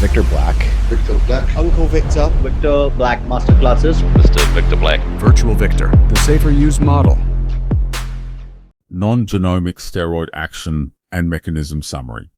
Victor Black. Victor Black. Uncle Victor. Victor Black Masterclasses. Mr. Victor Black. Virtual Victor, the safer use model. Non-genomic steroid action and mechanism summary.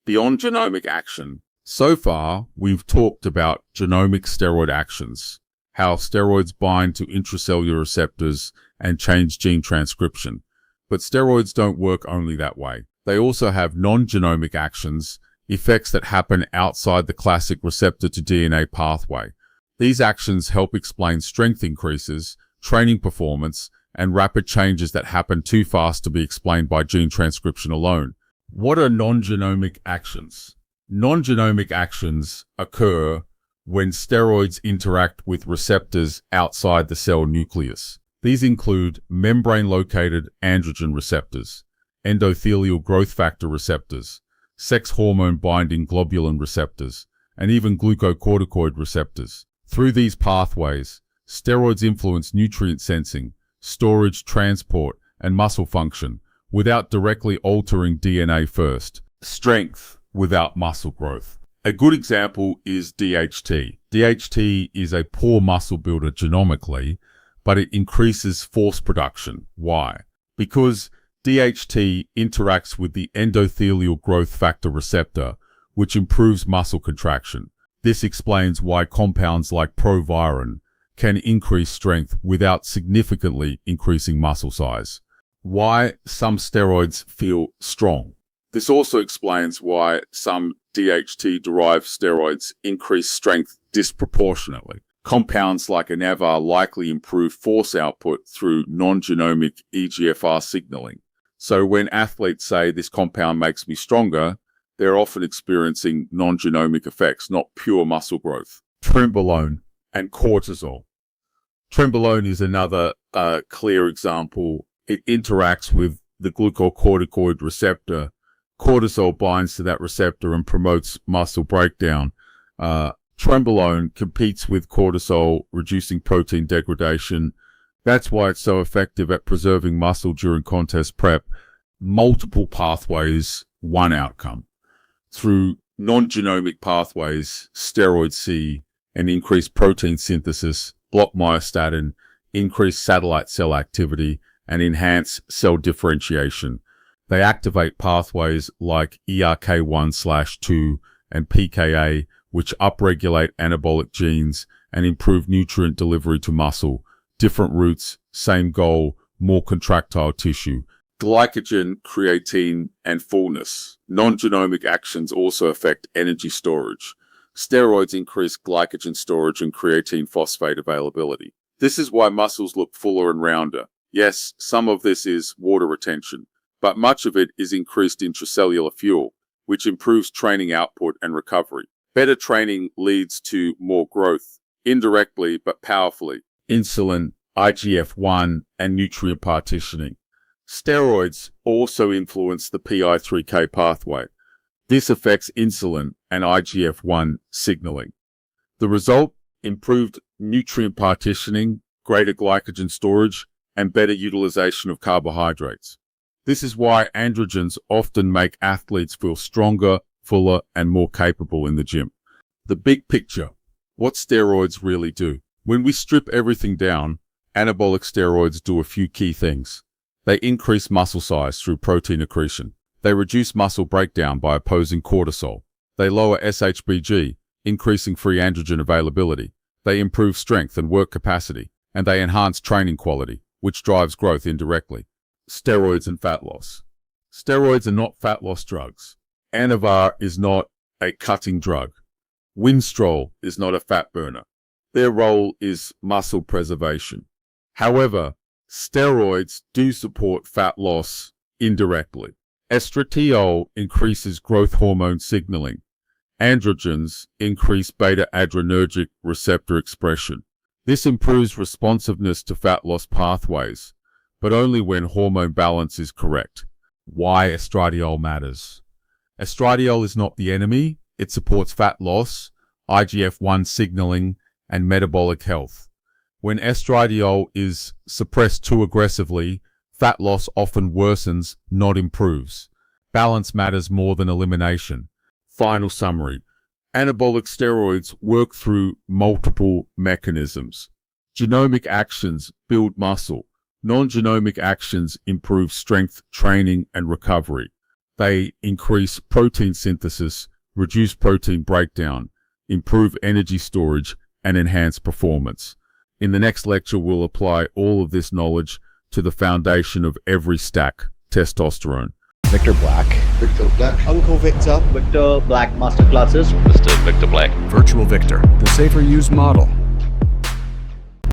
Beyond genomic action, so far we've talked about genomic steroid actions, how steroids bind to intracellular receptors and change gene transcription. But steroids don't work only that way. They also have non-genomic actions, effects that happen outside the classic receptor to DNA pathway. These actions help explain strength increases, training performance, and rapid changes that happen too fast to be explained by gene transcription alone. What are non-genomic actions? Non-genomic actions occur when steroids interact with receptors outside the cell nucleus. These include membrane-located androgen receptors, endothelial growth factor receptors, sex hormone-binding globulin receptors, and even glucocorticoid receptors. Through these pathways, steroids influence nutrient sensing, storage, transport, and muscle function without directly altering DNA first. Strength without muscle growth. A good example is DHT. DHT is a poor muscle builder genomically, but it increases force production. Why? Because DHT interacts with the endothelial growth factor receptor, which improves muscle contraction. This explains why compounds like proviron can increase strength without significantly increasing muscle size. Why some steroids feel strong. This also explains why some DHT-derived steroids increase strength disproportionately. Compounds like ANAVAR likely improve force output through non-genomic EGFR signaling. So when athletes say this compound makes me stronger, they're often experiencing non-genomic effects, not pure muscle growth. Trenbolone and cortisol. Trenbolone is another clear example. It interacts with the glucocorticoid receptor. Cortisol binds to that receptor and promotes muscle breakdown. Trenbolone competes with cortisol, reducing protein degradation. That's why it's so effective at preserving muscle during contest prep. Multiple pathways, one outcome. Through non-genomic pathways, steroids see an increased protein synthesis, block myostatin, increase satellite cell activity, and enhance cell differentiation. They activate pathways like ERK1/2 and PKA, which upregulate anabolic genes and improve nutrient delivery to muscle. Different routes, same goal, more contractile tissue. Glycogen, creatine, and fullness. Non-genomic actions also affect energy storage. Steroids increase glycogen storage and creatine phosphate availability. This is why muscles look fuller and rounder. Yes, some of this is water retention, but much of it is increased intracellular fuel, which improves training output and recovery. Better training leads to more growth, indirectly but powerfully. Insulin, IGF-1, and nutrient partitioning. Steroids also influence the PI3K pathway. This affects insulin and IGF-1 signaling. The result? Improved nutrient partitioning, greater glycogen storage, and better utilization of carbohydrates. This is why androgens often make athletes feel stronger, fuller, and more capable in the gym. The big picture. What steroids really do. When we strip everything down, anabolic steroids do a few key things. They increase muscle size through protein accretion. They reduce muscle breakdown by opposing cortisol. They lower SHBG, increasing free androgen availability. They improve strength and work capacity. And they enhance training quality, which drives growth indirectly. Steroids and fat loss. Steroids are not fat loss drugs. ANAVAR is not a cutting drug. Winstrol is not a fat burner. Their role is muscle preservation. However, steroids do support fat loss indirectly. Estradiol increases growth hormone signaling. Androgens increase beta-adrenergic receptor expression. This improves responsiveness to fat loss pathways, but only when hormone balance is correct. Why estradiol matters. Estradiol is not the enemy. It supports fat loss, IGF-1 signaling, and metabolic health. When estradiol is suppressed too aggressively, fat loss often worsens, not improves. Balance matters more than elimination. Final summary. Anabolic steroids work through multiple mechanisms. Genomic actions build muscle. Non-genomic actions improve strength training and recovery. They increase protein synthesis, reduce protein breakdown, improve energy storage, and enhance performance. In the next lecture, we'll apply all of this knowledge to the foundation of every stack, testosterone. Victor Black. Victor Black. Uncle Victor. Victor Black Masterclasses. Mr. Victor Black. Virtual Victor, the safer use model.